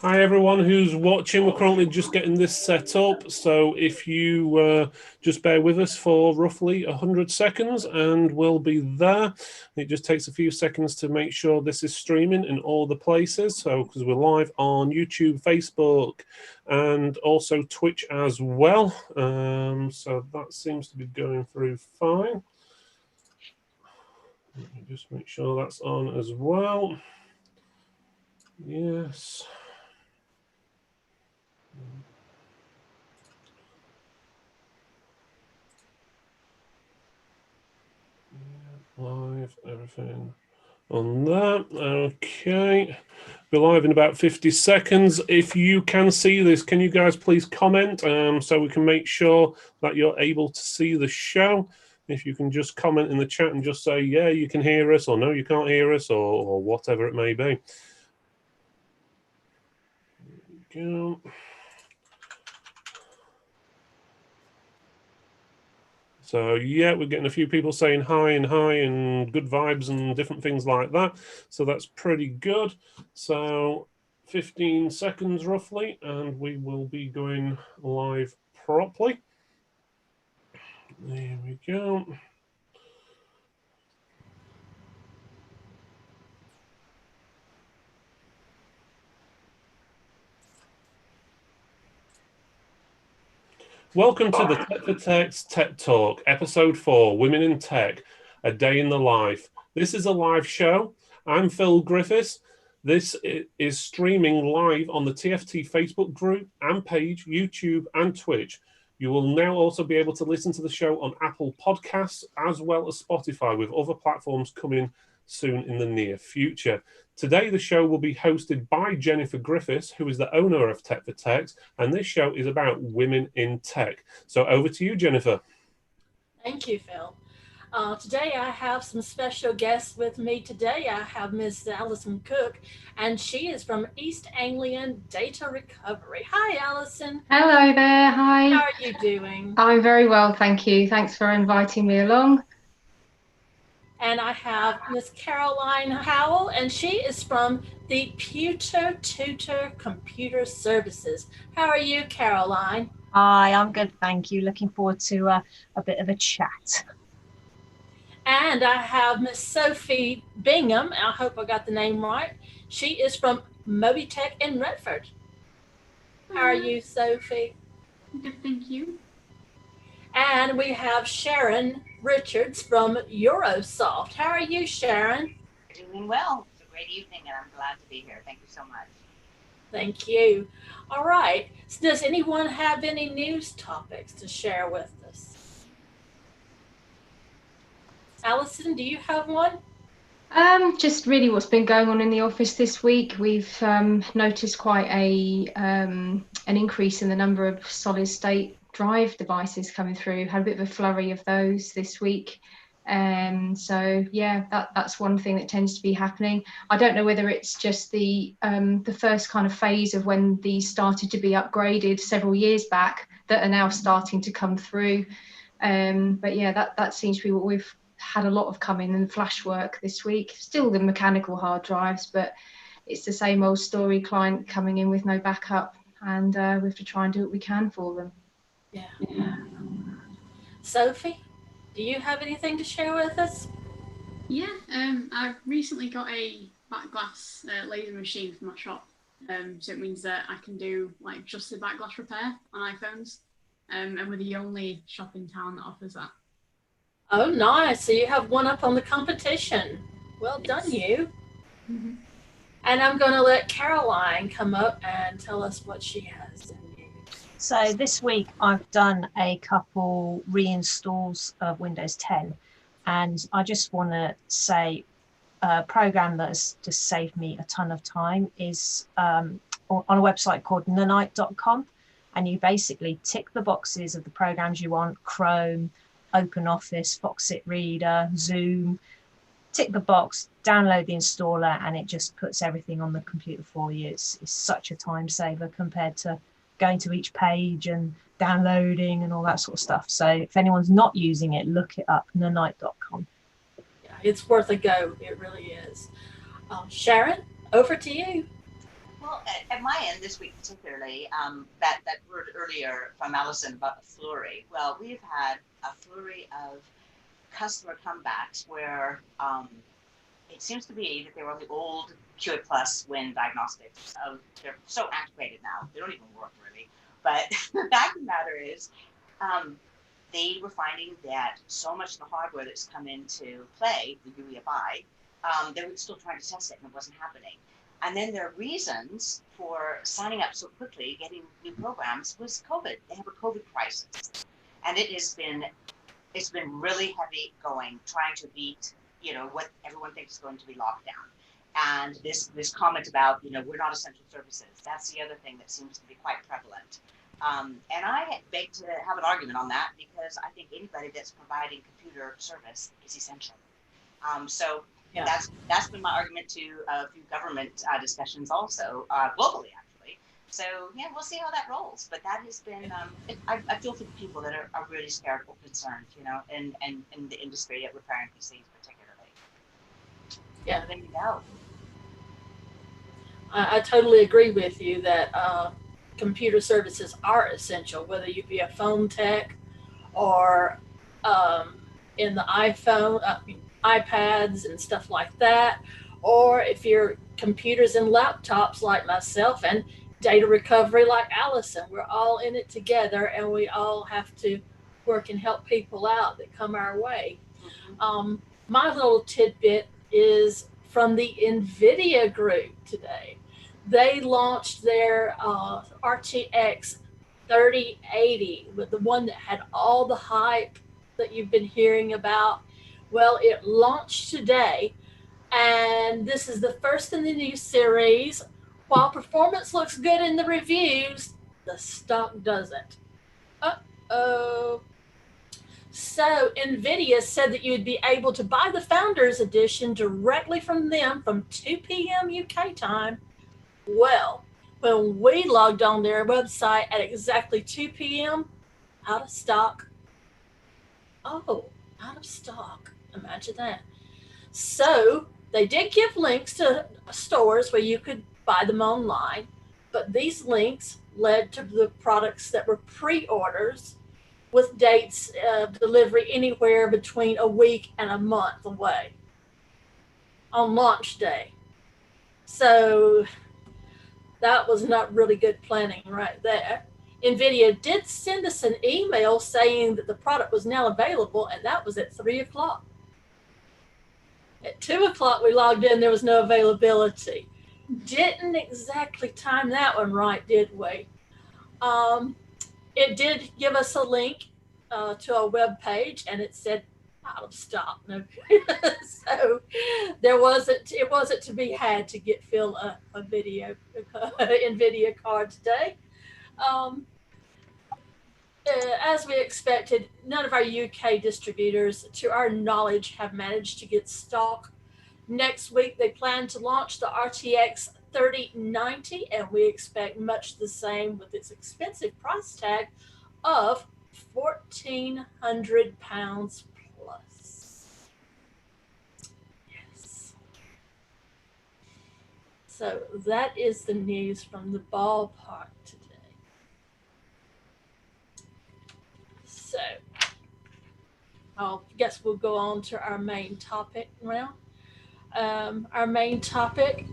Hi everyone who's watching. We're currently just getting this set up, so if you just bear with us for roughly 100 seconds and we'll be there. It just takes a few seconds to make sure this is streaming in all the places, so because we're live on YouTube, Facebook and also Twitch as well, so that seems to be going through fine. Let me just make sure that's on as well. Yes. Live, everything on that. Okay. We're live in about 50 seconds. If you can see this, can you guys please comment so we can make sure that you're able to see the show? If you can just comment in the chat and just say, yeah, you can hear us, or no, you can't hear us, or whatever it may be. There we go. So yeah, we're getting a few people saying hi and good vibes and different things like that. So that's pretty good. So 15 seconds roughly, and we will be going live properly. There we go. Welcome to the Tech for Tech's Tech Talk, Episode 4, Women in Tech, A Day in the Life. This is a live show. I'm Phil Griffiths. This is streaming live on the TFT Facebook group and page, YouTube and Twitch. You will now also be able to listen to the show on Apple Podcasts as well as Spotify, with other platforms coming soon in the near future. Today, the show will be hosted by Jennifer Griffiths, who is the owner of Tech for Techs, and this show is about women in tech. So over to you, Jennifer. Thank you, Phil. Today I have some special guests with me today. I have Ms. Alison Cook, and she is from East Anglian Data Recovery. Hi, Alison. Hello there. Hi. How are you doing? I'm very well, thank you. Thanks for inviting me along. And I have Ms. Caroline Howell, and she is from the Pewter Tutor Computer Services. How are you, Caroline? Hi, I'm good, thank you. Looking forward to a bit of a chat. And I have Miss Sophie Bingham. I hope I got the name right. She is from BluTack in Redford. How are you, Sophie? Good, thank you. And we have Sharon Richards from Eurosoft. How are you, Sharon? Doing well. It's a great evening, and I'm glad to be here. Thank you so much. Thank you. All right. So does anyone have any news topics to share with us? Alison, do you have one? Just really what's been going on in the office this week. We've noticed quite an increase in the number of solid state drive devices coming through. Had a bit of a flurry of those this week. So yeah, that's one thing that tends to be happening. I don't know whether it's just the first kind of phase of when these started to be upgraded several years back that are now starting to come through. But yeah, that seems to be what we've had a lot of coming in flash work this week. Still the mechanical hard drives, but it's the same old story, client coming in with no backup, and we have to try and do what we can for them. Yeah. Sophie, do you have anything to share with us? Yeah, I recently got a back glass laser machine for my shop. So it means that I can do like just the back glass repair on iPhones. And we're the only shop in town that offers that. Oh, nice. So you have one up on the competition. Well done, you. Mm-hmm. And I'm going to let Caroline come up and tell us what she has in news. So this week I've done a couple reinstalls of Windows 10, and I just want to say a program that has just saved me a ton of time is on a website called nanite.com, and you basically tick the boxes of the programs you want: Chrome, OpenOffice, Foxit Reader, Zoom. Tick the box, download the installer, and it just puts everything on the computer for you. It's such a time saver compared to going to each page and downloading and all that sort of stuff. So if anyone's not using it, look it up, nanite.com. Yeah, it's worth a go. It really is. Sharon, over to you. Well, at my end this week particularly, that word earlier from Alison about the flurry. Well, we've had a flurry of customer comebacks where it seems to be that they were the old QA Plus when diagnostics. They're so antiquated now, they don't even work really. But the fact of the matter is, they were finding that so much of the hardware that's come into play, the UEFI, they were still trying to test it and it wasn't happening. And then their reasons for signing up so quickly, getting new programs, was COVID. They have a COVID crisis, and it's been really heavy going, trying to beat what everyone thinks is going to be lockdown. And this comment about we're not essential services. That's the other thing that seems to be quite prevalent. And I beg to have an argument on that because I think anybody that's providing computer service is essential. So Yeah. that's been my argument to a few government discussions also, globally actually. So yeah, we'll see how that rolls. But that has been, I feel for the people that are really scared or concerned, and in the industry at repairing PCs particularly. Yeah. So there you go. I totally agree with you that computer services are essential, whether you be a phone tech or in the iPhone, iPads and stuff like that, or if you're computers and laptops like myself and data recovery like Alison. We're all in it together and we all have to work and help people out that come our way. Mm-hmm. My little tidbit is from the NVIDIA group today. They launched their RTX 3080, with the one that had all the hype that you've been hearing about. Well, it launched today, and this is the first in the new series. While performance looks good in the reviews, the stock doesn't. Uh-oh. So NVIDIA said that you would be able to buy the Founders Edition directly from them from 2 p.m. UK time. Well, when we logged on their website at exactly 2 p.m., out of stock. Oh, out of stock. Imagine that. So they did give links to stores where you could buy them online, but these links led to the products that were pre-orders with dates of delivery anywhere between a week and a month away on launch day. So that was not really good planning right there. NVIDIA did send us an email saying that the product was now available, and that was at 3 o'clock. At 2 o'clock, we logged in, there was no availability. Didn't exactly time that one right, did we? It did give us a link to a web page, and it said out of stock. No, so it wasn't to be had to get Phil a video NVIDIA card today. As we expected, none of our UK distributors, to our knowledge, have managed to get stock. Next week, they plan to launch the RTX 3090, and we expect much the same with its expensive price tag of £1,400 plus. Yes. So that is the news from the ballpark today. So I guess we'll go on to our main topic now. Our main topic,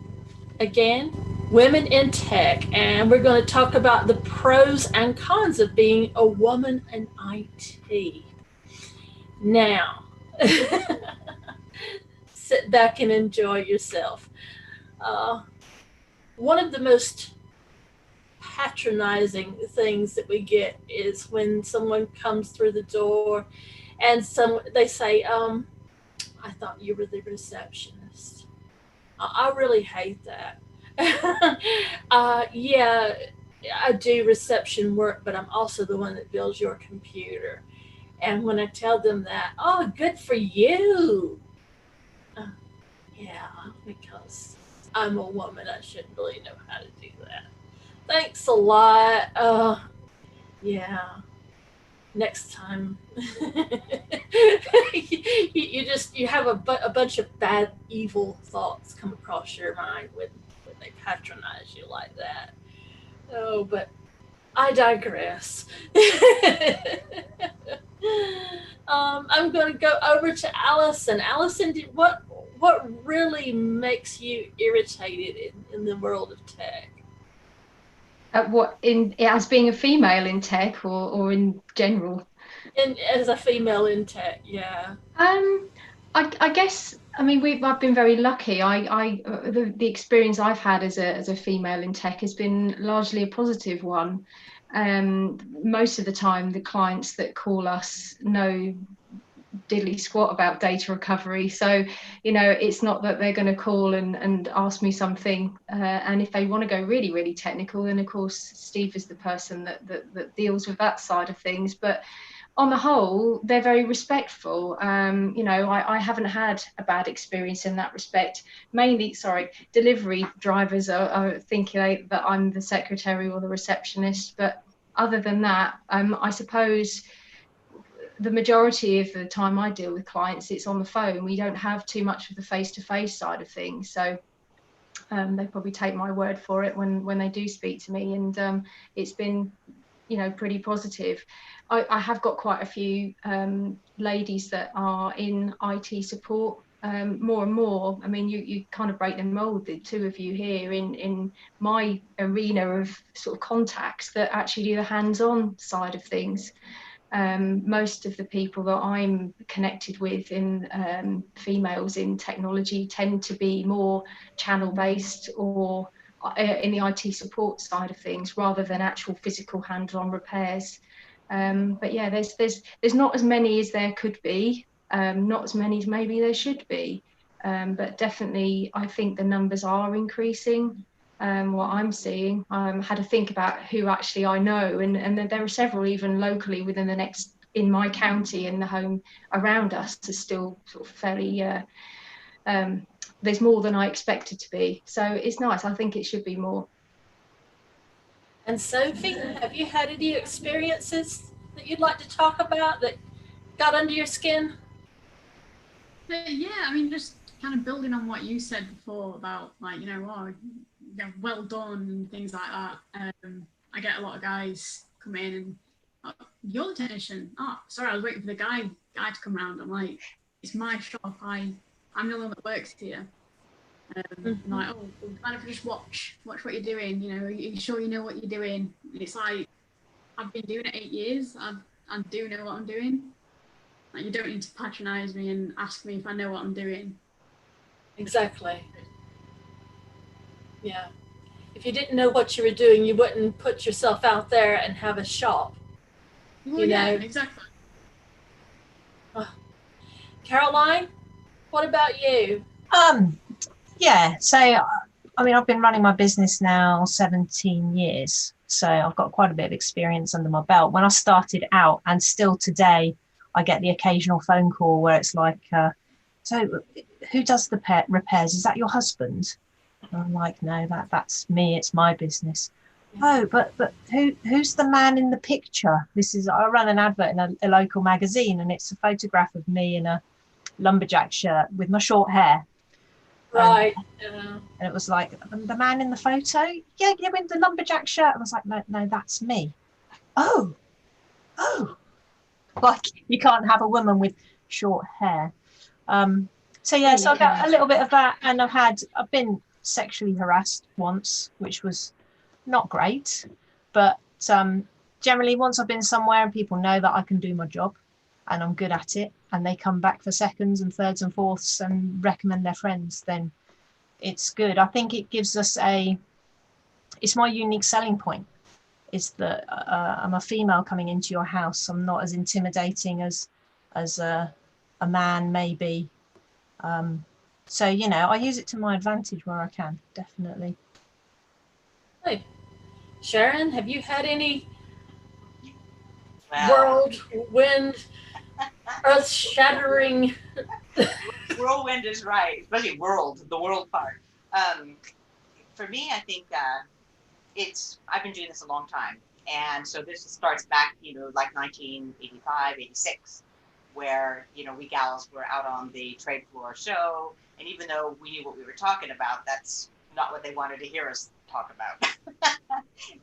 again, women in tech, and we're going to talk about the pros and cons of being a woman in IT. Now, sit back and enjoy yourself. One of the most patronizing things that we get is when someone comes through the door and they say, I thought you were the receptionist. I really hate that. Yeah, I do reception work, but I'm also the one that builds your computer. And when I tell them that, oh, good for you. Yeah, because I'm a woman, I shouldn't really know how to do that. Thanks a lot. Yeah. Next time, you have a bunch of bad, evil thoughts come across your mind when they patronize you like that. Oh, but I digress. I'm going to go over to Alison. Alison, what really makes you irritated in the world of tech? What in as being a female in tech or in general? And as a female in tech, yeah. I guess I mean I've been very lucky. The experience I've had as a female in tech has been largely a positive one. Most of the time, the clients that call us know diddly squat about data recovery, so it's not that they're going to call and ask me something, and if they want to go really technical, then of course Steve is the person that deals with that side of things. But on the whole, they're very respectful. I haven't had a bad experience in that respect. Mainly, delivery drivers are thinking that I'm the secretary or the receptionist, but other than that, I suppose the majority of the time I deal with clients, it's on the phone. We don't have too much of the face-to-face side of things, so they probably take my word for it when they do speak to me, and it's been pretty positive. I have got quite a few ladies that are in IT support, more and more. I mean, you kind of break the mold, the two of you here in my arena of sort of contacts that actually do the hands-on side of things. Most of the people that I'm connected with in females in technology tend to be more channel-based or in the IT support side of things, rather than actual physical hands-on repairs. But yeah, there's not as many as there could be, not as many as maybe there should be, but definitely I think the numbers are increasing. What I'm seeing, had to think about who actually I know, and there are several even locally in my county, and the home around us is still sort of fairly there's more than I expected to be, so it's nice. I think it should be more. And Sophie, have you had any experiences that you'd like to talk about that got under your skin? Yeah, I mean, just kind of building on what you said before about well done and things like that. I get a lot of guys come in and, you're the technician. Oh, sorry, I was waiting for the guy to come around. I'm like, it's my shop. I'm the one that works here. I'm like, oh, well, kind of just watch what you're doing. Are you sure you know what you're doing? And it's like, I've been doing it 8 years. I do know what I'm doing. Like, you don't need to patronize me and ask me if I know what I'm doing. Exactly. Yeah. If you didn't know what you were doing, you wouldn't put yourself out there and have a shop. Well, yeah, exactly. Caroline, what about you? Yeah, so I mean, I've been running my business now 17 years, so I've got quite a bit of experience under my belt. When I started out, and still today, I get the occasional phone call where it's like, so who does the repairs? Is that your husband? And I'm like, no, that's me. It's my business. Oh, but who's the man in the picture? I run an advert in a local magazine, and it's a photograph of me in a lumberjack shirt with my short hair. Right. And it was like, the man in the photo? Yeah, with the lumberjack shirt. I was like, no, that's me. Oh. Like, you can't have a woman with short hair. So I've got a little bit of that, and I've been sexually harassed once, which was not great, but generally once I've been somewhere and people know that I can do my job and I'm good at it, and they come back for seconds and thirds and fourths and recommend their friends, then it's good. I think it gives us it's my unique selling point, is that I'm a female coming into your house. I'm not as intimidating as a man maybe. So, I use it to my advantage where I can, definitely. Hey, Sharon, have you had any whirlwind, earth-shattering? Whirlwind is right, especially the world part. For me, I think I've been doing this a long time. And so this starts back, like 1985, 86, where, we gals were out on the trade floor show. And even though we knew what we were talking about, that's not what they wanted to hear us talk about.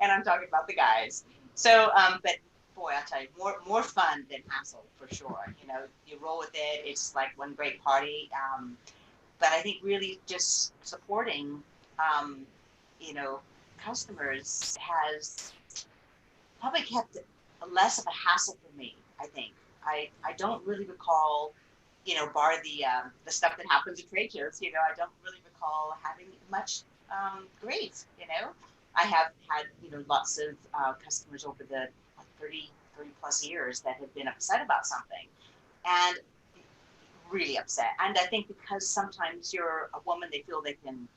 And I'm talking about the guys. So, but boy, I'll tell you, more fun than hassle for sure. You know, you roll with it. It's like one great party. But I think really just supporting, you know, customers has probably kept it less of a hassle for me. I think I don't really recall, you know, bar the stuff that happens at trade shows. You know, I don't really recall having much grief. You know, I have had, you know, lots of customers over the 30 plus years that have been upset about something, and really upset. And I think because sometimes you're a woman, they feel they can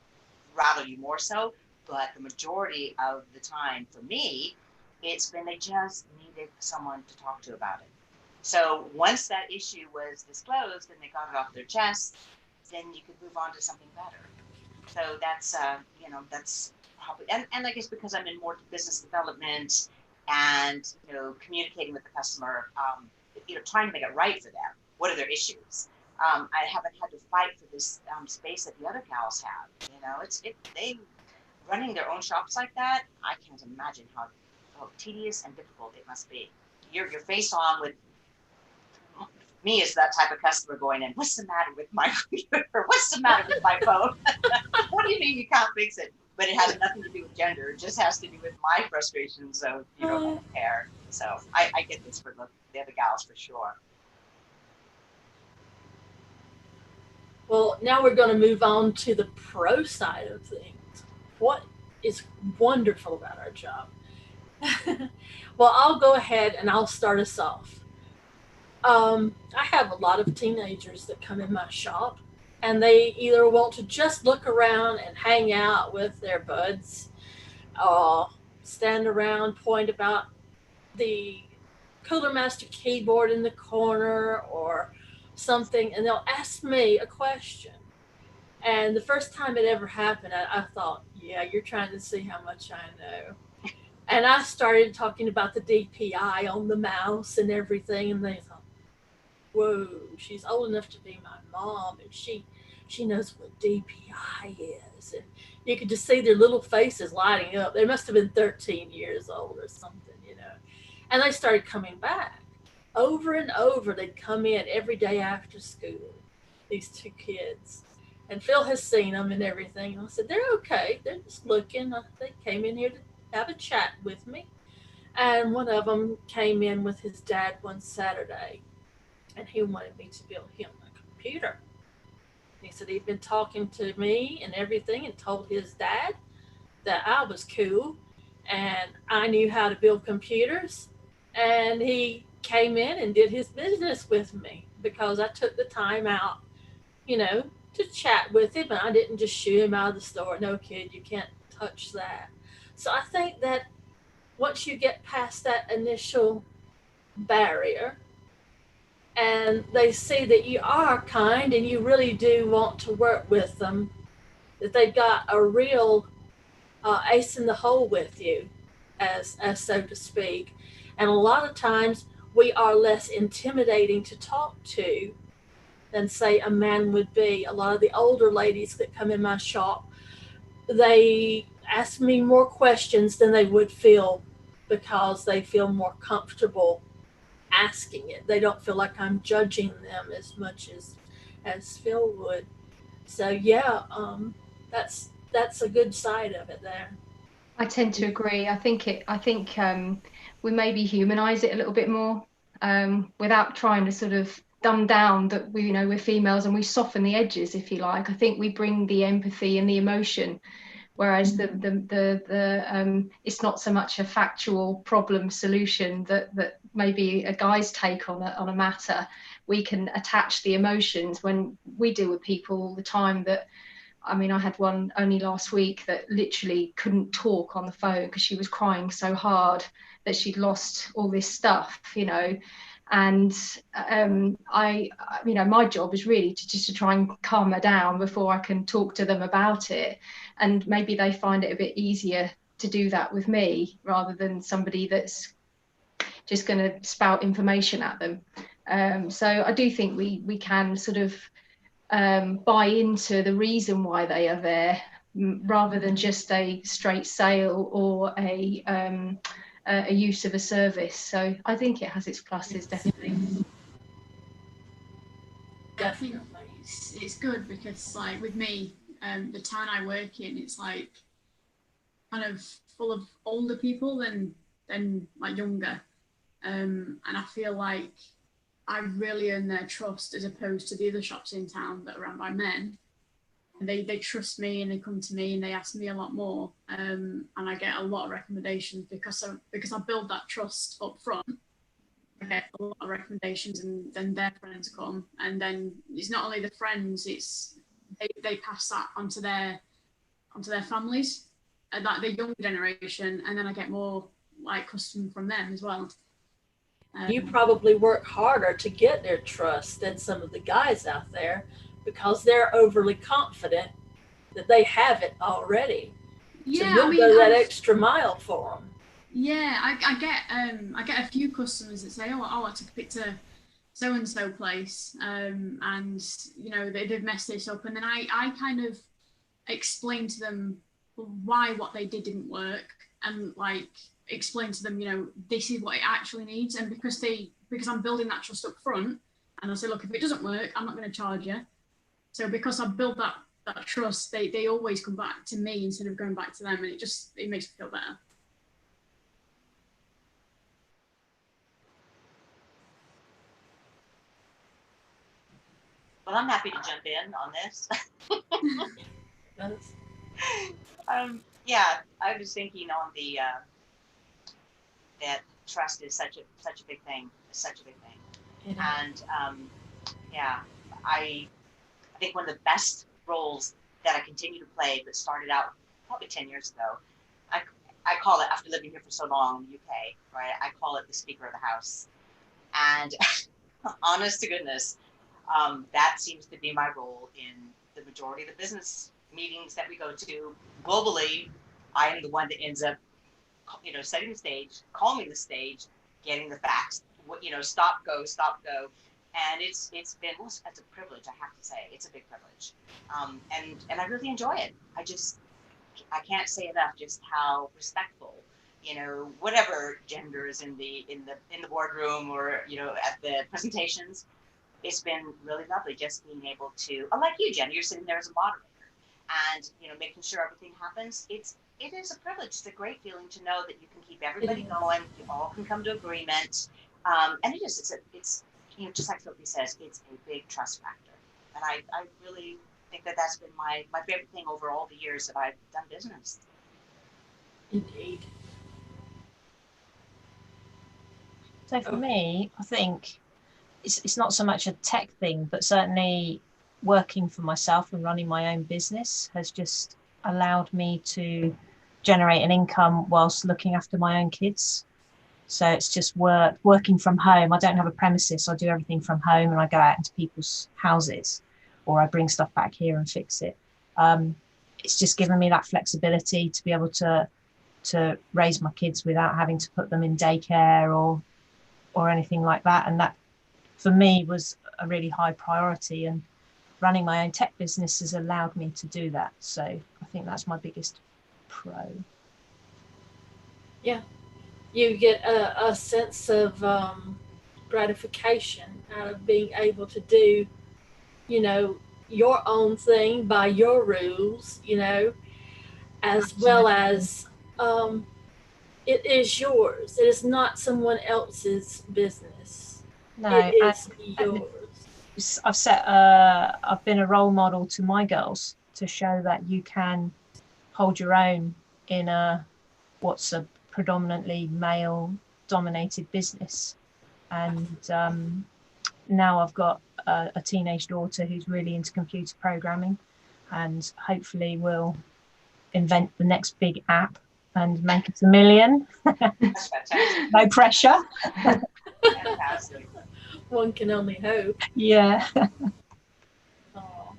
rattle you more so. But the majority of the time, for me, it's been they just needed someone to talk to about it. So once that issue was disclosed and they got it off their chest, then you could move on to something better. So that's, you know, that's probably, and I guess because I'm in more business development and, you know, communicating with the customer, you know, trying to make it right for them. What are their issues? I haven't had to fight for this space that the other gals have. You know, they running their own shops like that. I can't imagine how tedious and difficult it must be. You're face on with me as that type of customer going in. What's the matter with my computer? What's the matter with my phone? What do you mean you can't fix it? But it has nothing to do with gender. It just has to do with my frustrations of, you know, hair. So I get this for the other gals for sure. Well, now we're going to move on to the pro side of things. What is wonderful about our job? Well, I'll go ahead and I'll start us off. I have a lot of teenagers that come in my shop, and they either want to just look around and hang out with their buds, or stand around, point about the Cooler Master keyboard in the corner or something, and they'll ask me a question. And the first time it ever happened, I thought, yeah, you're trying to see how much I know. And I started talking about the DPI on the mouse and everything, and they thought, whoa, she's old enough to be my mom, and she knows what DPI is. And you could just see their little faces lighting up. They must have been 13 years old or something, you know. And they started coming back. Over and over, they'd come in every day after school, these two kids. And Phil has seen them and everything. And I said, they're okay. They're just looking. They came in here to have a chat with me. And one of them came in with his dad one Saturday, and he wanted me to build him a computer. He said he'd been talking to me and everything and told his dad that I was cool and I knew how to build computers. And he came in and did his business with me because I took the time out, you know, to chat with him, and I didn't just shoo him out of the store. No, kid, you can't touch that. So I think that once you get past that initial barrier and they see that you are kind and you really do want to work with them, that they've got a real ace in the hole with you, as so to speak. And a lot of times we are less intimidating to talk to than, say, a man would be. A lot of the older ladies that come in my shop, they ask me more questions than they would feel because they feel more comfortable asking it. They don't feel like I'm judging them as much as Phil would. So yeah, that's a good side of it there. I tend to agree. I think we maybe humanize it a little bit more, without trying to sort of dumb down that we're females, and we soften the edges, if you like. I think we bring the empathy and the emotion, whereas the it's not so much a factual problem solution that maybe a guy's take on a matter. We can attach the emotions when we deal with people all the time. That, I mean, I had one only last week that literally couldn't talk on the phone because she was crying so hard that she'd lost all this stuff, and my job is really to try and calm her down before I can talk to them about it. And maybe they find it a bit easier to do that with me rather than somebody that's just going to spout information at them. So I do think we can sort of buy into the reason why they are there, rather than just a straight sale or a use of a service. So I think it has its pluses, definitely. I think it's good because, like, with me, the town I work in, it's like kind of full of older people than like younger, and I feel like I really earn their trust as opposed to the other shops in town that are run by men. And they trust me and they come to me and they ask me a lot more, and I get a lot of recommendations because I build that trust up front. I get a lot of recommendations, and then their friends come, and then it's not only the friends, it's they pass that onto their families, and that the younger generation, and then I get more like custom from them as well. You probably work harder to get their trust than some of the guys out there because they're overly confident that they have it already. Yeah, so you'll go that extra mile for them. Yeah, I get a few customers that say, oh, I took a picture to so and so place, and you know they've messed this up, and then I kind of explain to them why what they did didn't work, and like explain to them, you know, this is what it actually needs, and because I'm building that trust up front, and I say, look, if it doesn't work, I'm not going to charge you. So because I built that trust, they always come back to me instead of going back to them, and it makes me feel better. Well, I'm happy to jump in on this. Yeah, I was thinking on the that trust is such a big thing. And yeah, I think one of the best roles that I continue to play, but started out probably 10 years ago, I call it, after living here for so long in the UK, right? I call it the Speaker of the House. And honest to goodness, that seems to be my role in the majority of the business meetings that we go to globally. I am the one that ends up, you know, setting the stage, calming the stage, getting the facts, you know, stop, go. And it's been, it's a privilege, I have to say. It's a big privilege. And I really enjoy it. I can't say enough just how respectful, you know, whatever gender is in the boardroom or, you know, at the presentations. It's been really lovely just being able to, unlike you, Jenni, you're sitting there as a moderator and, you know, making sure everything happens. It is a privilege. It's a great feeling to know that you can keep everybody going. You all can come to agreement. And it's you know, just like Sophie says, it's a big trust factor. And I really think that that's been my favorite thing over all the years that I've done business. Indeed. So for me, I think it's not so much a tech thing, but certainly working for myself and running my own business has just allowed me to generate an income whilst looking after my own kids. So it's just working from home. I don't have a premises. I do everything from home, and I go out into people's houses, or I bring stuff back here and fix it. It's just given me that flexibility to be able to raise my kids without having to put them in daycare or anything like that. And that, for me, was a really high priority, and running my own tech business has allowed me to do that. So I think that's my biggest pro. Yeah, you get a sense of gratification out of being able to do, you know, your own thing by your rules, you know, as well as it is yours. It is not someone else's business. No, it is yours. I've been a role model to my girls to show that you can hold your own in what's a predominantly male dominated business. And now I've got a teenage daughter who's really into computer programming, and hopefully will invent the next big app and make it $1 million. That's fantastic. No pressure. Fantastic. One can only hope. Yeah. Oh.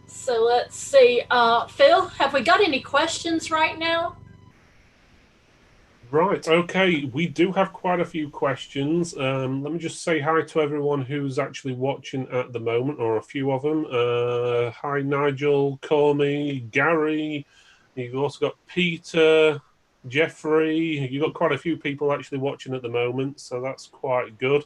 So let's see. Phil, have we got any questions right now? Right, okay. We do have quite a few questions. Let me just say hi to everyone who's actually watching at the moment, or a few of them. Hi, Nigel, Cormy, Gary. You've also got Peter, Jeffrey. You've got quite a few people actually watching at the moment, so that's quite good.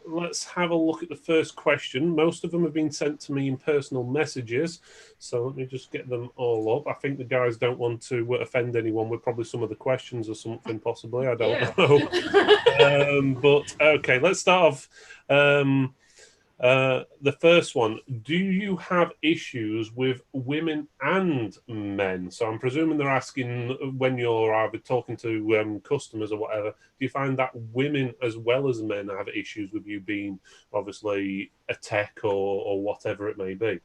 Let's have a look at the first question. Most of them have been sent to me in personal messages, so let me just get them all up. I think the guys don't want to offend anyone with probably some of the questions or something, possibly. I don't know. But okay, let's start off. The first one, do you have issues with women and men? So I'm presuming they're asking when you're either talking to customers or whatever, do you find that women as well as men have issues with you being obviously a tech or whatever it may be?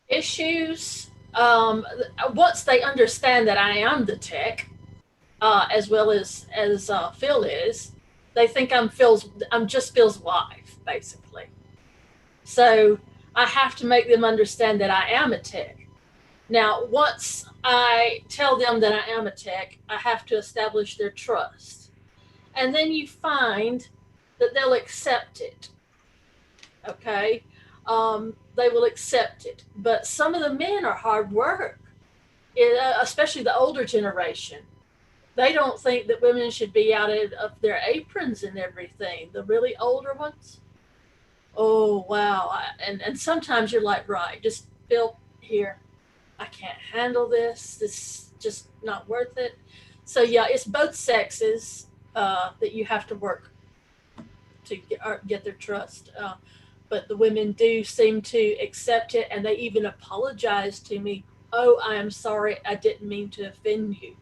Issues, once they understand that I am the tech, as well as Phil is, they think I'm just Phil's wife, basically. So I have to make them understand that I am a tech. Now, once I tell them that I am a tech, I have to establish their trust. And then you find that they'll accept it. Okay? They will accept it. But some of the men are hard work, especially the older generation. They don't think that women should be out of their aprons and everything. The really older ones, oh wow. And sometimes you're like, right, just Bill, here, I can't handle this. This is just not worth it. So yeah, it's both sexes that you have to work to get their trust. But the women do seem to accept it, and they even apologize to me. Oh, I am sorry, I didn't mean to offend you.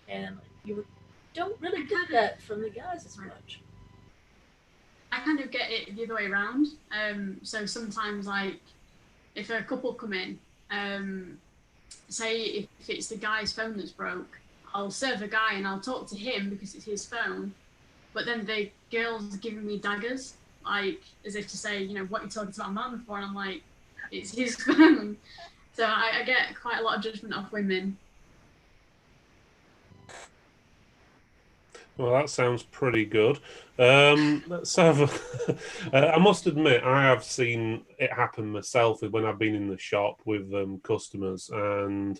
And you don't really get that from the guys as much. I kind of get it the other way around. So sometimes, like, if a couple come in, say if it's the guy's phone that's broke, I'll serve the guy and I'll talk to him because it's his phone. But then the girl's giving me daggers, like as if to say, you know, what are you talking to my mum for? And I'm like, it's his phone. So I get quite a lot of judgment off women. Well, that sounds pretty good. Let's have. I must admit, I have seen it happen myself when I've been in the shop with customers, and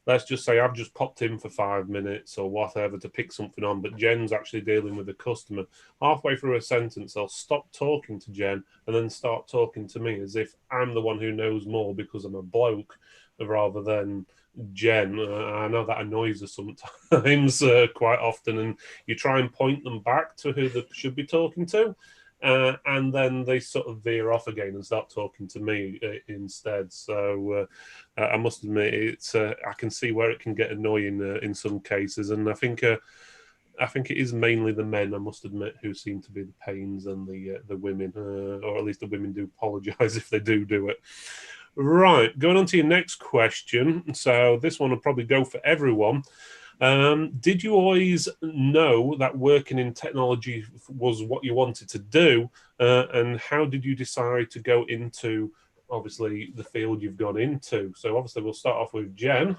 let's just say I've just popped in for 5 minutes or whatever to pick something on, but Jen's actually dealing with the customer. Halfway through a sentence, I'll stop talking to Jen and then start talking to me as if I'm the one who knows more because I'm a bloke rather than Jen. I know that annoys her sometimes, quite often, and you try and point them back to who they should be talking to, and then they sort of veer off again and start talking to me instead. So I must admit, it's I can see where it can get annoying in some cases, and I think it is mainly the men, I must admit, who seem to be the pains, and the women, or at least the women do apologise if they do it. Right, going on to your next question. So this one will probably go for everyone. Did you always know that working in technology was what you wanted to do? And how did you decide to go into, obviously, the field you've gone into? So obviously we'll start off with Jen.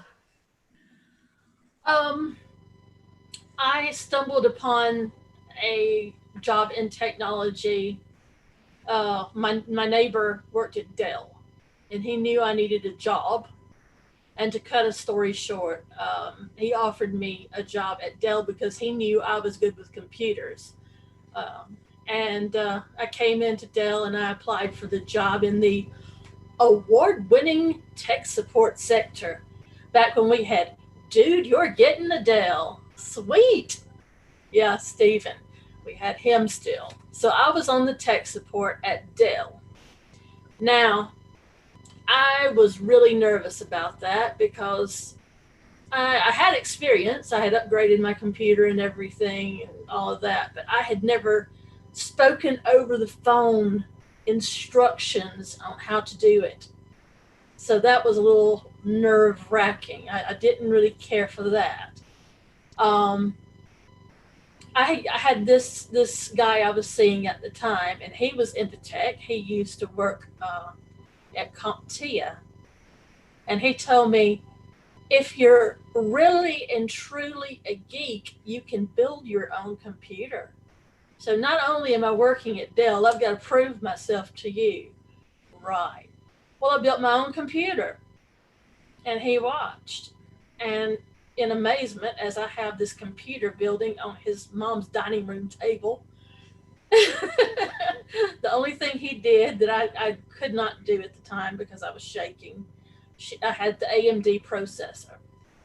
I stumbled upon a job in technology. My neighbor worked at Dell, and he knew I needed a job. And to cut a story short, he offered me a job at Dell because he knew I was good with computers. And I came into Dell and I applied for the job in the award-winning tech support sector. Back when we had, dude, you're getting the Dell. Sweet. Yeah, Stephen. We had him still. So I was on the tech support at Dell. Now, I was really nervous about that because I had experience. I had upgraded my computer and everything and all of that, but I had never spoken over the phone instructions on how to do it. So that was a little nerve-wracking. I didn't really care for that. I had this guy I was seeing at the time, and he was into tech. He used to work at CompTIA, and he told me, if you're really and truly a geek, you can build your own computer. So not only am I working at Dell, I've got to prove myself to you. Right. Well, I built my own computer. And he watched. And in amazement, as I have this computer building on his mom's dining room table, the only thing he did that I could not do at the time because I was shaking, I had the AMD processor,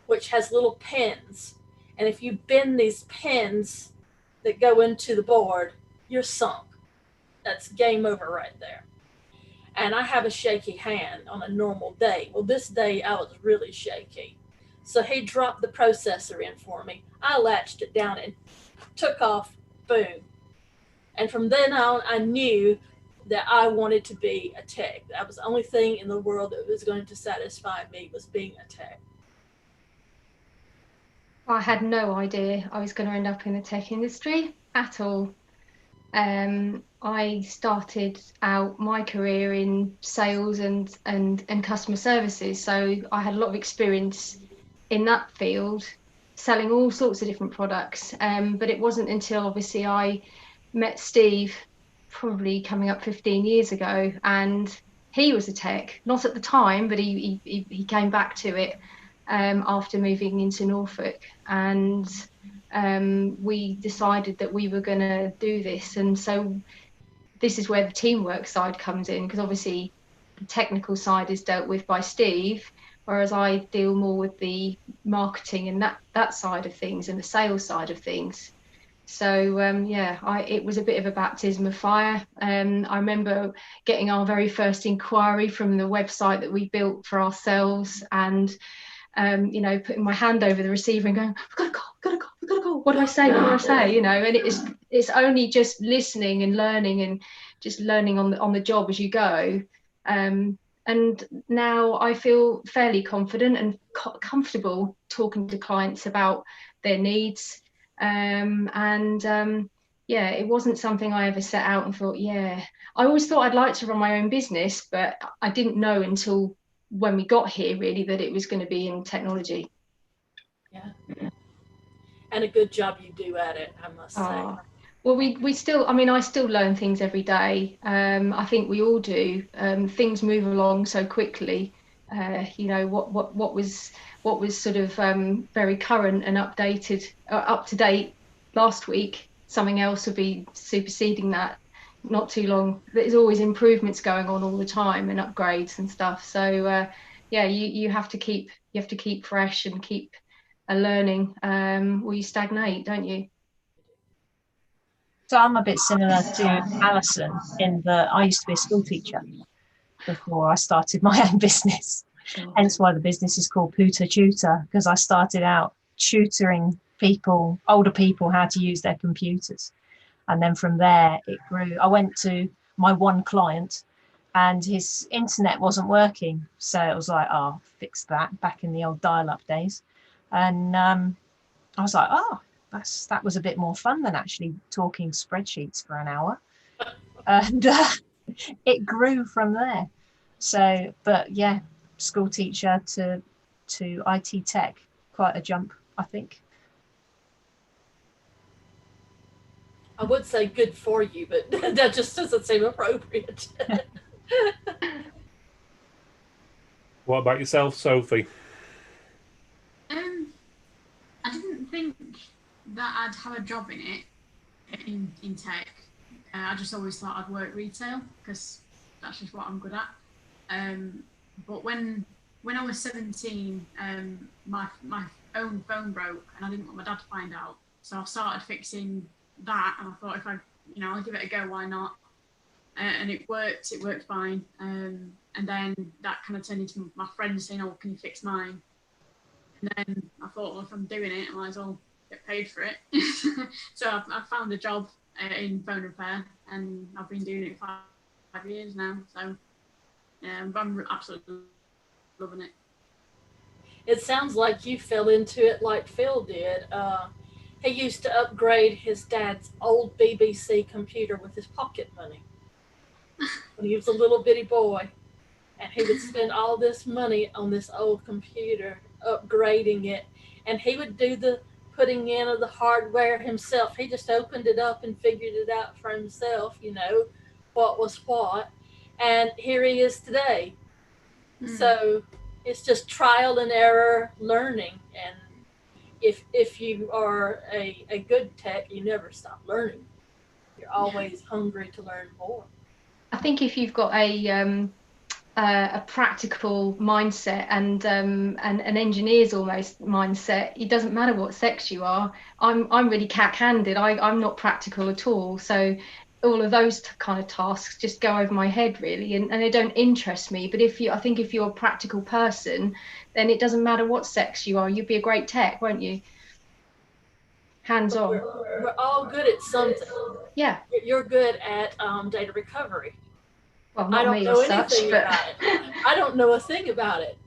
which has little pins. And if you bend these pins that go into the board, you're sunk. That's game over right there. And I have a shaky hand on a normal day. Well, this day I was really shaky. So he dropped the processor in for me. I latched it down and took off, boom. And from then on, I knew that I wanted to be a tech. That was the only thing in the world that was going to satisfy me, was being a tech. I had no idea I was going to end up in the tech industry at all. I started out my career in sales and customer services, so I had a lot of experience in that field, selling all sorts of different products. But it wasn't until obviously I met Steve, probably coming up 15 years ago, and he was a tech, not at the time, but he came back to it after moving into Norfolk, and we decided that we were going to do this. And so this is where the teamwork side comes in, because obviously the technical side is dealt with by Steve, whereas I deal more with the marketing and that side of things and the sales side of things. So it was a bit of a baptism of fire. I remember getting our very first inquiry from the website that we built for ourselves, and putting my hand over the receiver and going, I've got a call. What do I say? And it's only just listening and learning, and just learning on the job as you go. And now I feel fairly confident and comfortable talking to clients about their needs. It wasn't something I ever set out and thought, I always thought I'd like to run my own business, but I didn't know until when we got here really that it was going to be in technology. Yeah. And a good job you do at it, I must say. Well, we still, I still learn things every day. I think we all do. Things move along so quickly. What was sort of very current and updated, up to date last week, something else will be superseding that not too long. There's always improvements going on all the time, and upgrades and stuff. So you have to keep fresh and keep learning, or you stagnate, don't you? So I'm a bit similar to Alison in that I used to be a school teacher before I started my own business. Hence why the business is called Pluto Tutor, because I started out tutoring older people, how to use their computers. And then from there it grew. I went to my one client and his internet wasn't working. So it was like, fix that, back in the old dial-up days. And I was like, that was a bit more fun than actually talking spreadsheets for an hour. And it grew from there. So, but yeah, school teacher to IT tech, quite a jump, I think. I would say good for you, but that just doesn't seem appropriate. What about yourself, Sophie? I didn't think that I'd have a job in it, in tech. I just always thought I'd work retail because that's just what I'm good at. But when I was 17, my own phone broke and I didn't want my dad to find out. So I started fixing that, and I thought if I'll give it a go, why not? And it worked fine. And then that kind of turned into my friends saying, can you fix mine? And then I thought, well, if I'm doing it, I might as well get paid for it. So I found a job in phone repair, and I've been doing it for 5 years now. So I'm absolutely loving it. It sounds like you fell into it like Phil did. He used to upgrade his dad's old BBC computer with his pocket money when he was a little bitty boy. And he would spend all this money on this old computer. upgrading it, and he would do the putting in of the hardware himself. He just opened it up and figured it out for himself, what was what. And here he is today. So it's just trial and error learning. And if you are a good tech, you never stop learning. You're always hungry to learn more. I think if you've got a practical mindset and an engineer's almost mindset, it doesn't matter what sex you are. I'm really cack-handed. I'm not practical at all. So all of those kind of tasks just go over my head really, and they don't interest me. But I think if you're a practical person, then it doesn't matter what sex you are. You'd be a great tech, won't you? Hands-on. We're all good at something. Yeah. You're good at data recovery. Well, not I don't me know as anything such, but about it. I don't know a thing about it.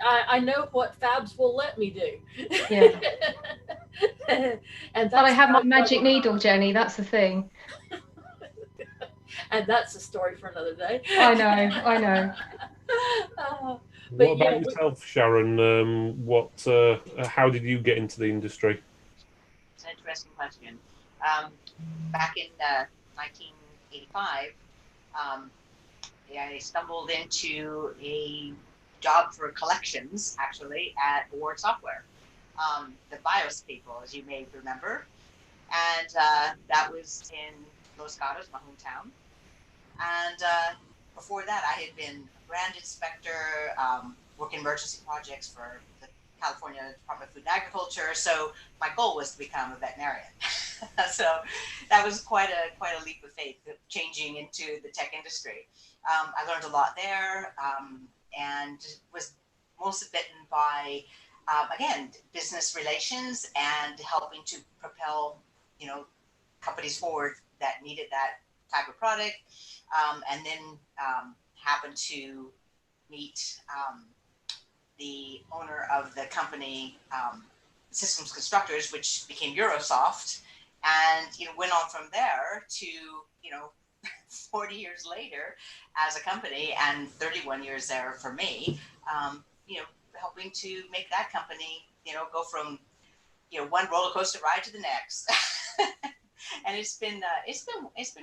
I know what fabs will let me do. Yeah. And but I have my magic needle, Jenny. That's the thing. And that's a story for another day. I know. What about yourself, Sharon? How did you get into the industry? It's an interesting question. Back in 1985, I stumbled into a job for collections, actually, at Award Software, the BIOS people, as you may remember. And that was in Los Gatos, my hometown. And before that, I had been a brand inspector, working emergency projects for the California Department of Food and Agriculture. So my goal was to become a veterinarian. So that was quite a leap of faith, changing into the tech industry. I learned a lot there, and was mostly bitten by, again, business relations and helping to propel, companies forward that needed that type of product. And then happened to meet the owner of the company, Systems Constructors, which became Eurosoft, and went on from there to 40 years later as a company, and 31 years there for me, helping to make that company go from one roller coaster ride to the next. And it's been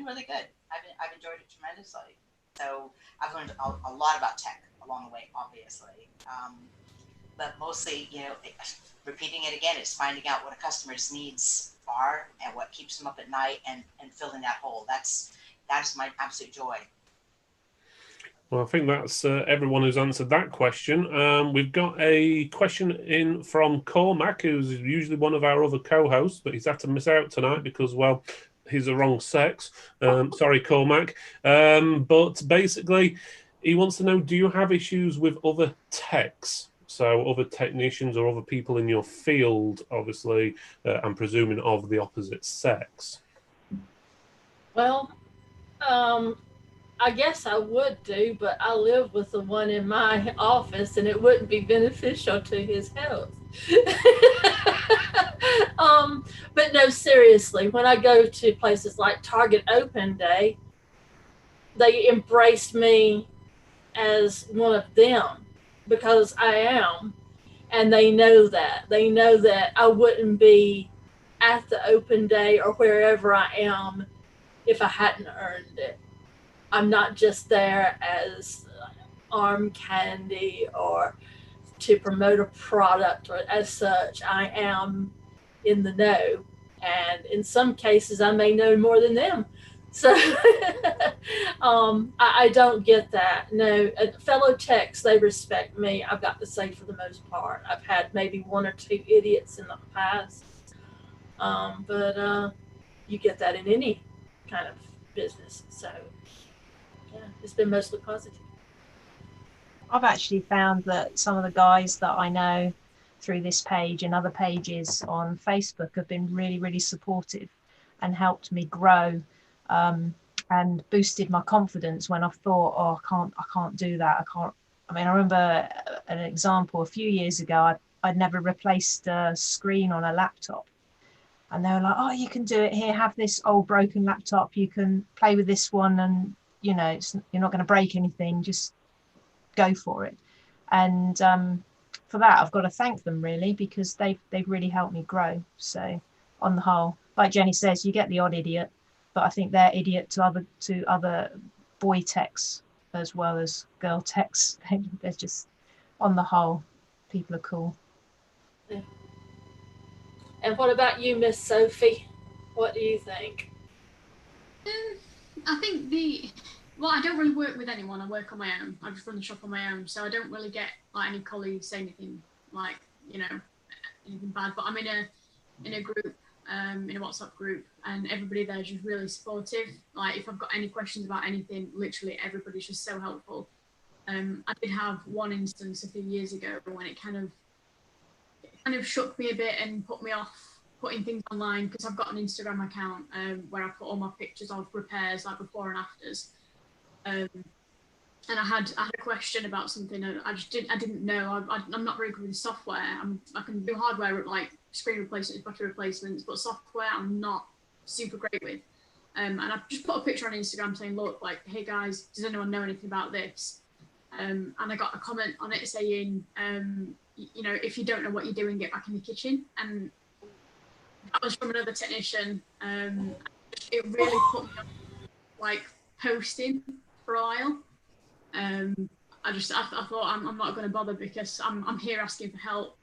really good. I've enjoyed it tremendously. So I've learned a lot about tech along the way, obviously, but mostly repeating it again, it's finding out what a customer's needs are and what keeps them up at night, and filling that hole. That's my absolute joy. Well, I think that's everyone who's answered that question. We've got a question in from Cormac, who's usually one of our other co-hosts, but he's had to miss out tonight because, well, he's the wrong sex. Sorry, Cormac. But basically, he wants to know, do you have issues with other techs? So other technicians or other people in your field, obviously, I'm presuming of the opposite sex. Well, I guess I would do, but I live with the one in my office, and it wouldn't be beneficial to his health. But no, seriously, when I go to places like Target Open Day, they embraced me as one of them because I am, and they know that. They know that I wouldn't be at the open day or wherever I am if I hadn't earned it. I'm not just there as arm candy or to promote a product or as such. I am in the know, and in some cases I may know more than them. So I don't get that. No, fellow techs, they respect me, I've got to say, for the most part. I've had maybe one or two idiots in the past, but you get that in any kind of business. So yeah, it's been mostly positive. I've actually found that some of the guys that I know through this page and other pages on Facebook have been really, really supportive and helped me grow, and boosted my confidence when I've thought, oh, I can't do that. I remember an example a few years ago. I'd never replaced a screen on a laptop. And they were like, oh, you can do it here. Have this old broken laptop. You can play with this one, and you're not going to break anything. Just go for it. And for that, I've got to thank them really, because they've really helped me grow. So on the whole, like Jenny says, you get the odd idiot, but I think they're idiot to other boy techs as well as girl techs. They're just, on the whole, people are cool. Yeah. And what about you, Miss Sophie? What do you think? I think I don't really work with anyone. I work on my own. I just run the shop on my own, so I don't really get like any colleagues say anything like, you know, anything bad. But I'm in a group, in a WhatsApp group, and everybody there is just really supportive. Like if I've got any questions about anything, literally everybody's just so helpful. I did have one instance a few years ago when it kind of shook me a bit and put me off putting things online, because I've got an Instagram account where I put all my pictures of repairs, like before and afters. And I had a question about something, and I didn't know. I'm not very good with software. I can do hardware like screen replacements, battery replacements, but software I'm not super great with. And I just put a picture on Instagram saying, look, like, hey guys, does anyone know anything about this? And I got a comment on it saying, you know, if you don't know what you're doing, get back in the kitchen. And that was from another technician. It really put me on like posting for a while. I thought I'm not going to bother, because I'm here asking for help,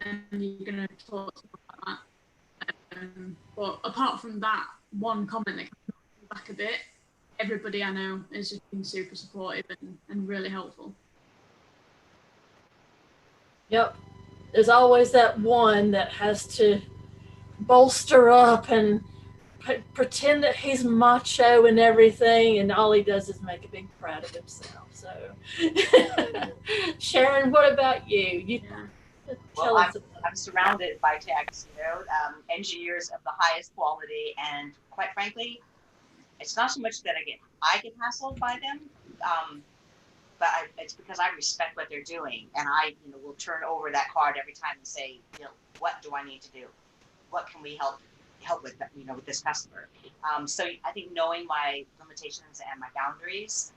and you're going to talk to me about that. But apart from that one comment that came back a bit, everybody I know has just been super supportive and really helpful. Yep. There's always that one that has to bolster up and pretend that he's macho and everything, and all he does is make a big prat of himself. So, Sharon, what about you? Tell us. I'm surrounded by techs, you know, engineers of the highest quality, and quite frankly, it's not so much that I get hassled by them, but it's because I respect what they're doing, and I, you know, will turn over that card every time and say, you know, what do I need to do? What can we help with, you know, with this customer? So I think knowing my limitations and my boundaries,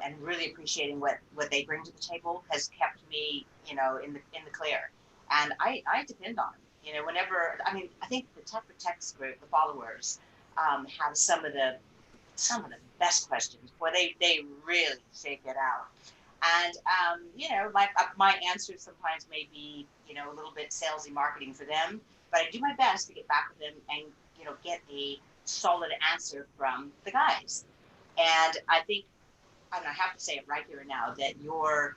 and really appreciating what they bring to the table has kept me, you know, in the clear. And I depend on them. You know, whenever, I mean, I think the Tech Protects group, the followers, have some of the best questions where they really shake it out. And you know, my answers sometimes may be, you know, a little bit salesy marketing for them, but I do my best to get back with them and, you know, get a solid answer from the guys. And I think, and I have to say it right here and now, that your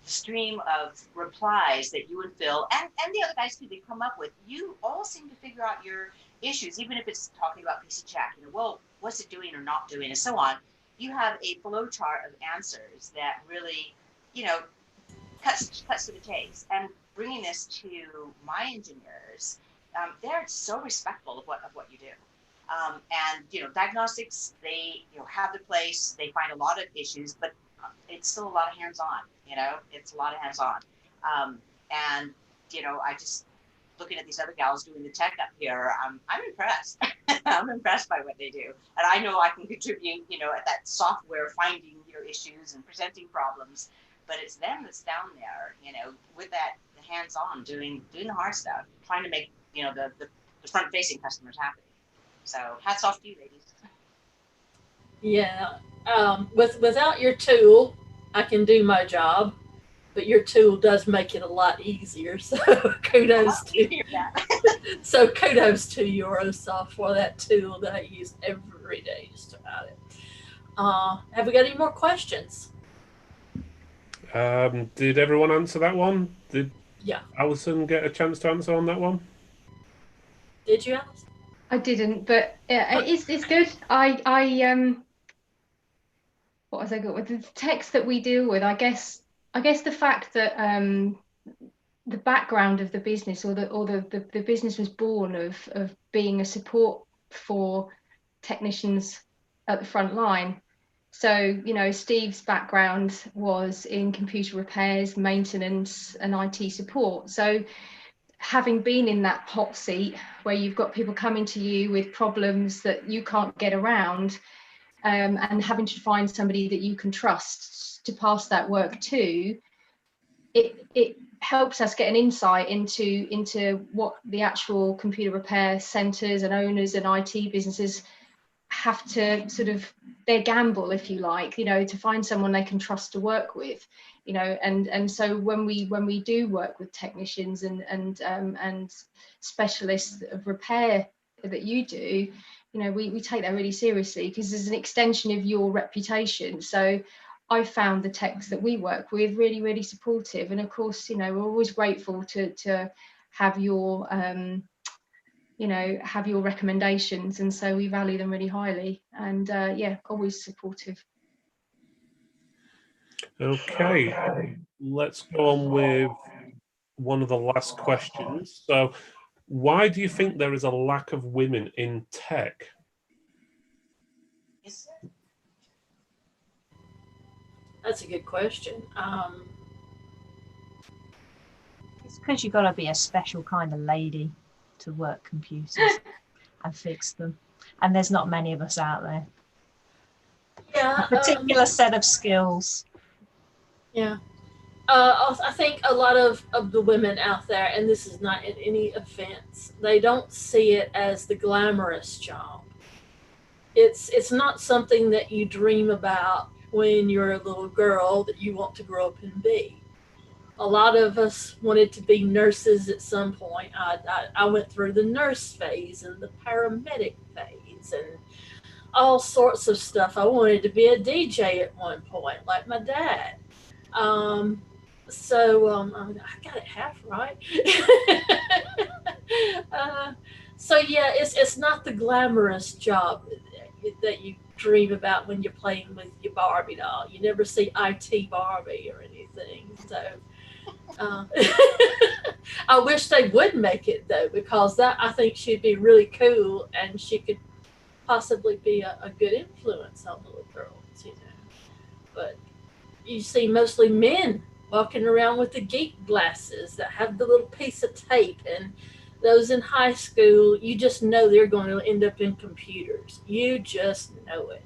stream of replies that you and Phil and the other guys too, they come up with, you all seem to figure out your issues, even if it's talking about PC chat, you know, well, what's it doing or not doing, and so on. You have a flow chart of answers that really, you know, cuts to the chase. And bringing this to my engineers, they're so respectful of what you do. And, you know, diagnostics, they, you know, have their place. They find a lot of issues, but it's still a lot of hands-on, you know, it's a lot of hands-on. And, you know, I just, looking at these other gals doing the tech up here, I'm impressed. I'm impressed by what they do. And I know I can contribute, you know, at that software, finding, you know, issues and presenting problems, but it's them that's down there, you know, with that hands-on, doing the hard stuff, trying to make, you know, the front-facing customers happy. So hats off to you, ladies. Yeah. Without your tool, I can do my job, but your tool does make it a lot easier. So kudos to you. So kudos to Eurosoft for that tool that I use every day just about it. Have we got any more questions? Did everyone answer that one? Did Alison get a chance to answer on that one? Did you, Alison? I didn't, but it's good. What was I got with the text that we deal with? I guess the fact that the background of the business, or the business was born of being a support for technicians at the front line. So, you know, Steve's background was in computer repairs, maintenance, and IT support. So having been in that hot seat where you've got people coming to you with problems that you can't get around, and having to find somebody that you can trust to pass that work to, it helps us get an insight into what the actual computer repair centres and owners and IT businesses have to sort of, their gamble, if you like, to find someone they can trust to work with, and so when we do work with technicians and specialists of repair that you do, we take that really seriously, because there's an extension of your reputation. So I found the techs that we work with really, really supportive, and of course, we're always grateful to have your have your recommendations, and so we value them really highly, and always supportive. Okay, let's go on with one of the last questions. So, why do you think there is a lack of women in tech? That's a good question. It's because you've got to be a special kind of lady to work computers and fix them, and there's not many of us out there. Yeah, A particular set of skills. Yeah. I think a lot of the women out there, and this is not in any offense, they don't see it as the glamorous job. It's not something that you dream about when you're a little girl that you want to grow up and be. A lot of us wanted to be nurses at some point. I went through the nurse phase and the paramedic phase and all sorts of stuff. I wanted to be a DJ at one point, like my dad. I got it half right. So yeah, it's not the glamorous job that you dream about when you're playing with your Barbie doll. You never see IT Barbie or anything. So I wish they would make it though, because that, I think she'd be really cool, and she could possibly be a good influence on little girls, But you see mostly men walking around with the geek glasses that have the little piece of tape, and those in high school, you just know they're going to end up in computers. You just know it.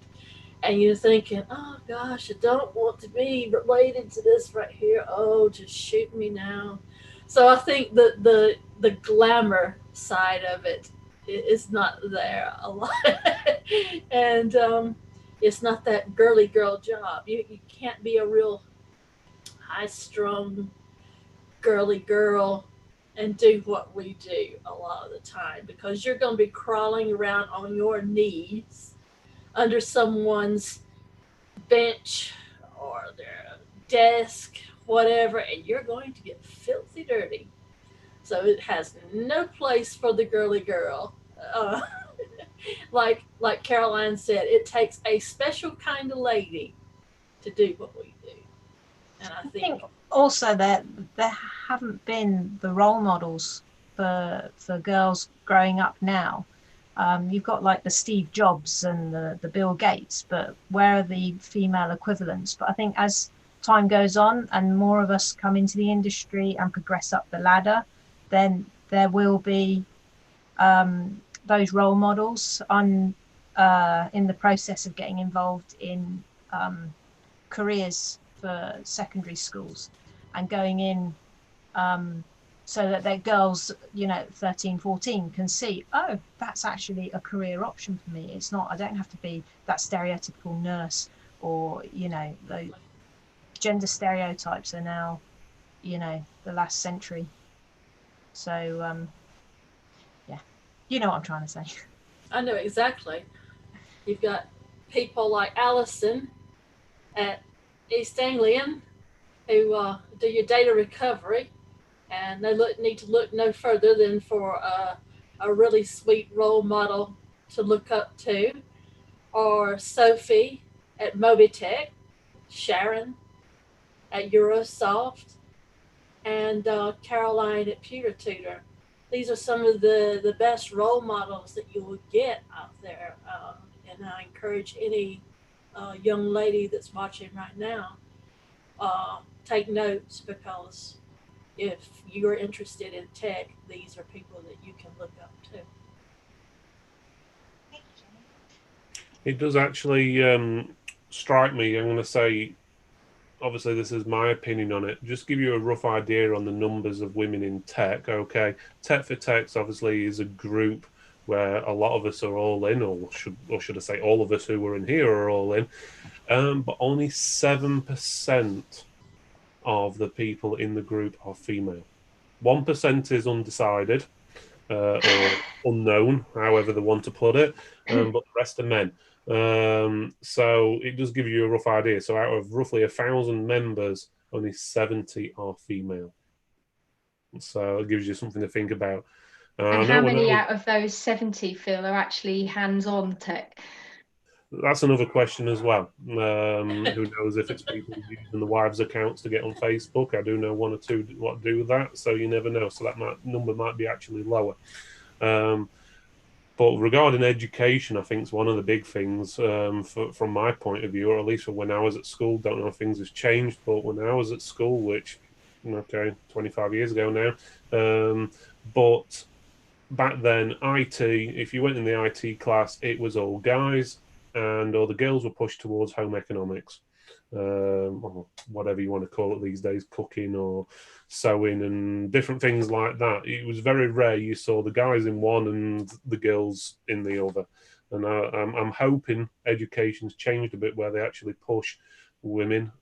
And you're thinking, oh gosh, I don't want to be related to this right here. Oh, just shoot me now. So I think the glamour side of it is not there a lot. And it's not that girly girl job. You can't be a real high-strung girly girl and do what we do a lot of the time, because you're going to be crawling around on your knees under someone's bench or their desk, whatever, and you're going to get filthy dirty. So it has no place for the girly girl. Like Caroline said, it takes a special kind of lady to do what we do. And I think also that there haven't been the role models for girls growing up now. You've got like the Steve Jobs and the Bill Gates, but where are the female equivalents? But I think as time goes on and more of us come into the industry and progress up the ladder, then there will be those role models. I'm in the process of getting involved in careers for secondary schools and going in so that their girls, 13, 14 can see, oh, that's actually a career option for me. It's not, I don't have to be that stereotypical nurse, or, the gender stereotypes are now, the last century. So, yeah, you know what I'm trying to say. I know exactly. You've got people like Alison at East Anglian who do your data recovery, and they need to look no further than for a really sweet role model to look up to, or Sophie at Mobitech, Sharon at Eurosoft, and Caroline at Pewter Tutor. These are some of the best role models that you will get out there, and I encourage any young lady that's watching right now, take notes, because if you're interested in tech, these are people that you can look up to. It does actually strike me, I'm going to say, obviously this is my opinion on it, just give you a rough idea on the numbers of women in tech. Okay, Tech for Techs obviously is a group where a lot of us are all in, or should I say all of us who were in here are all in, but only 7% of the people in the group are female. 1% is undecided or unknown, however they want to put it, but the rest are men. So it does give you a rough idea. So out of roughly 1,000 members, only 70 are female. So it gives you something to think about. And how many out of those 70, Phil, are actually hands-on tech? That's another question as well. Who knows if it's people using the wives' accounts to get on Facebook? I do know one or two what do that, so you never know. So that number might be actually lower. But regarding education, I think it's one of the big things from my point of view, or at least from when I was at school. Don't know if things have changed, but when I was at school, which, okay, 25 years ago now, but back then, IT, if you went in the IT class, it was all guys, and all the girls were pushed towards home economics, or whatever you want to call it these days, cooking or sewing and different things like that. It was very rare you saw the guys in one and the girls in the other. And I'm hoping education's changed a bit where they actually push women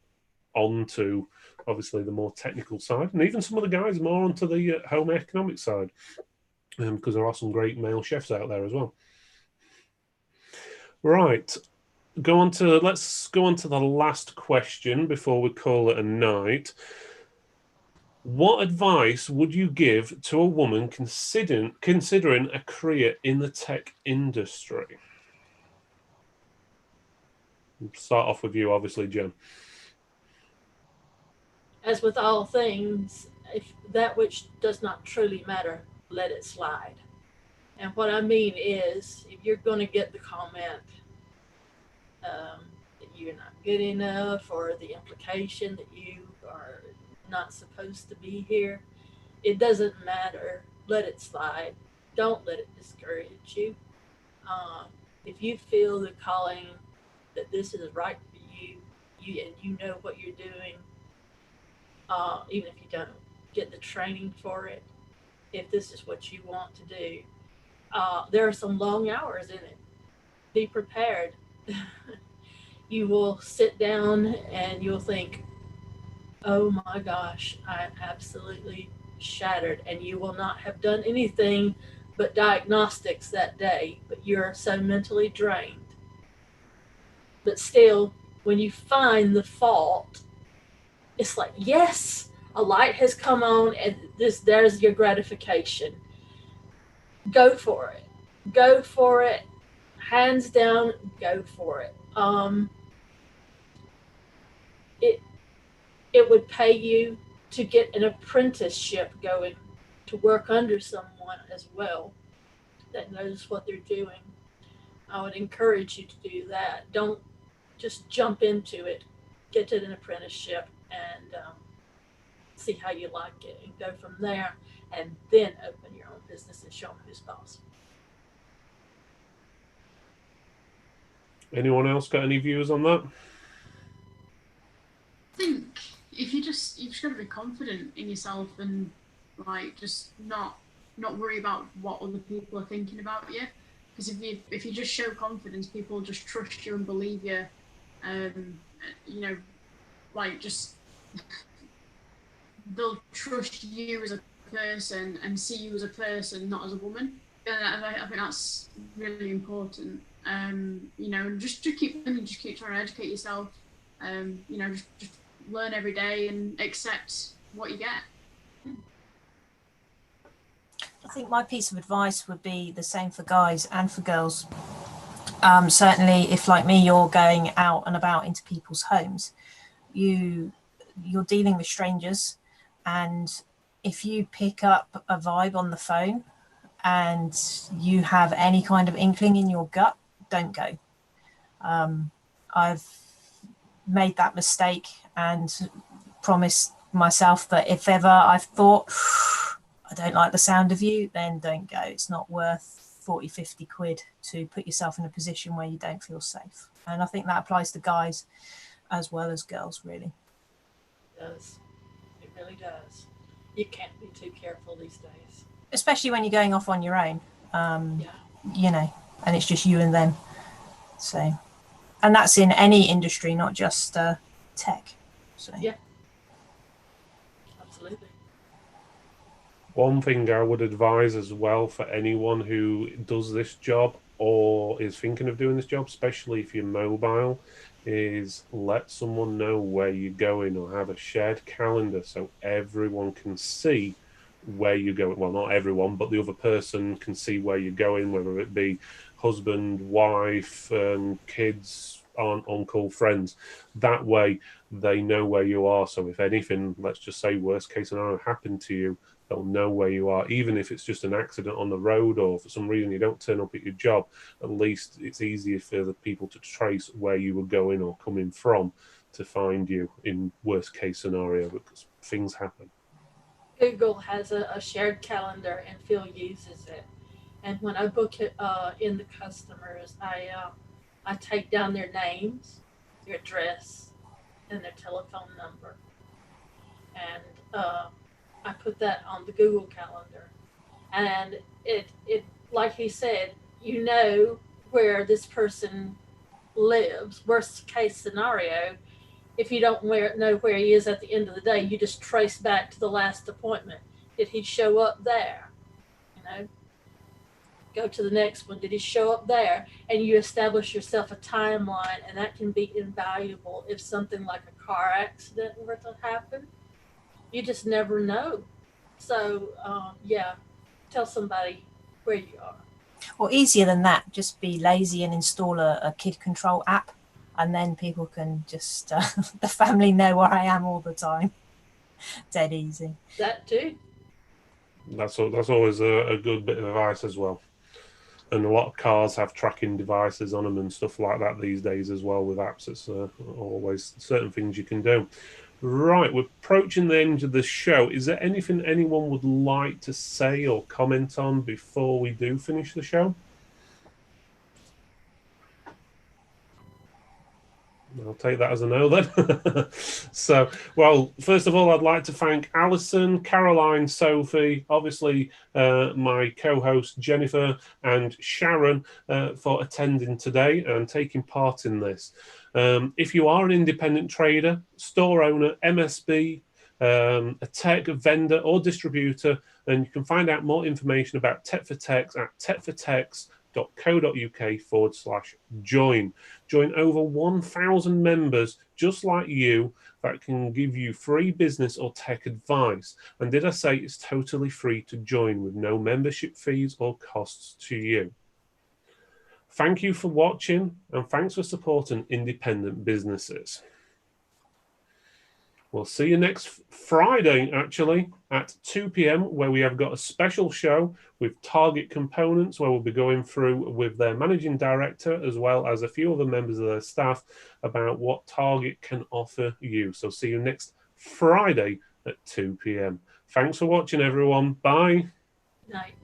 onto, obviously, the more technical side, and even some of the guys more onto the home economic side, because there are some great male chefs out there as well. Right. Let's go on to the last question before we call it a night. What advice would you give to a woman considering a career in the tech industry? We'll start off with you, obviously, Jen. As with all things, if that which does not truly matter, let it slide. And what I mean is, if you're going to get the comment that you're not good enough, or the implication that you are not supposed to be here, it doesn't matter. Let it slide. Don't let it discourage you. If you feel the calling that this is right for you, and you know what you're doing, even if you don't get the training for it, if this is what you want to do, there are some long hours in it. Be prepared. You will sit down and you'll think, oh my gosh, I'm absolutely shattered. And you will not have done anything but diagnostics that day, but you're so mentally drained. But still, when you find the fault, it's like, yes, a light has come on, and there's your gratification. Go for it. Go for it. Hands down, go for it. It would pay you to get an apprenticeship going, to work under someone as well that knows what they're doing. I would encourage you to do that. Don't just jump into it. Get to an apprenticeship and see how you like it, and go from there, and then open your own business and show them who's boss. Anyone else got any views on that? I think if you've just got to be confident in yourself, and like just not worry about what other people are thinking about you. Because if you just show confidence, people will just trust you and believe you. Like just they'll trust you as a person and see you as a person, not as a woman. And I think that's really important. Just keep learning, just keep trying to educate yourself. Just learn every day and accept what you get. I think my piece of advice would be the same for guys and for girls. Certainly, if like me, you're going out and about into people's homes, you're dealing with strangers, and if you pick up a vibe on the phone and you have any kind of inkling in your gut, don't go. I've made that mistake and promised myself that if ever I've thought, I don't like the sound of you, then don't go. It's not worth 40, 50 quid to put yourself in a position where you don't feel safe. And I think that applies to guys as well as girls, really. does. It really does. You can't be too careful these days. Especially when you're going off on your own, Yeah. you know, and it's just you and them. So, and that's in any industry, not just tech. So. Yeah. Absolutely. One thing I would advise as well for anyone who does this job or is thinking of doing this job, especially if you're mobile, is let someone know where you're going or have a shared calendar so everyone can see where you're going. Well, not everyone, but the other person can see where you're going, whether it be husband, wife, kids, aunt, uncle, friends. That way they know where you are. So if anything, let's just say worst case scenario happened to you, they'll know where you are, even if it's just an accident on the road or for some reason you don't turn up at your job. At least it's easier for the people to trace where you were going or coming from to find you in worst case scenario, because things happen. Google has a shared calendar and Phil uses it. And when I book it in the customers, I take down their names, their address, and their telephone number. And I put that on the Google calendar. And it like he said, you know where this person lives. Worst case scenario, if you don't know where he is at the end of the day, you just trace back to the last appointment. Did he show up there? You know, go to the next one. Did he show up there? And you establish yourself a timeline, and that can be invaluable if something like a car accident were to happen. You just never know. So, yeah, tell somebody where you are. Or easier than that, just be lazy and install a kid control app, and then people can just the family know where I am all the time. Dead easy. That too. That's always a good bit of advice as well. And a lot of cars have tracking devices on them and stuff like that these days as well with apps. It's always certain things you can do. Right, we're approaching the end of the show. Is there anything anyone would like to say or comment on before we do finish the show? I'll take that as a no then. So, well, first of all, I'd like to thank Alison, Caroline, Sophie, obviously my co-host Jennifer and Sharon for attending today and taking part in this. If you are an independent trader, store owner, MSB, a tech vendor or distributor, and you can find out more information about Tech for Techs at techfortechs.co.uk/join. Join over 1,000 members just like you that can give you free business or tech advice. And did I say it's totally free to join with no membership fees or costs to you? Thank you for watching and thanks for supporting independent businesses. We'll see you next Friday, actually, at 2 p.m, where we have got a special show with Target Components, where we'll be going through with their managing director, as well as a few other members of their staff, about what Target can offer you. So see you next Friday at 2 p.m. Thanks for watching, everyone. Bye. Night.